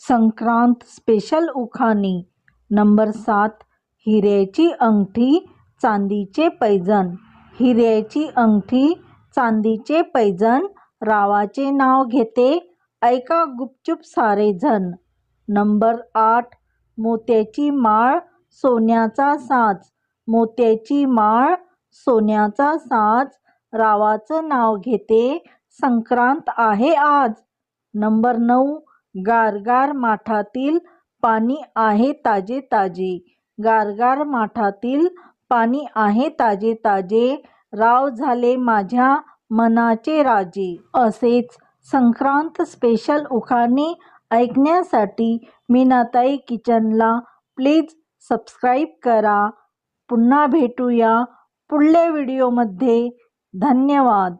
Sankrant special उखाणे number 7. हिऱ्याची अंगठी चांदीचे पैंजण. हिऱ्याची अंगठी चांदीचे पैंजण, रावाचे नाव घेते ऐका गुपचूप सारेजण. नंबर 8. मोत्याची माळ सोन्याचा साज. मोत्याची माळ सोन्याचा साज, रावाचं नाव घेते संक्रांत आहे आज. नंबर 9. गारगार माठातील पाणी आहे ताजे ताजे. गारगार माठातील पाणी आहे ताजे ताजे, राव झाले माझ्या मनाचे राजे. असेच संक्रांत स्पेशल उखाणे ऐकण्यासाठी मीनाताई किचनला प्लीज सबस्क्राईब करा. पुन्हा भेटूया पुढल्या व्हिडिओमध्ये. धन्यवाद.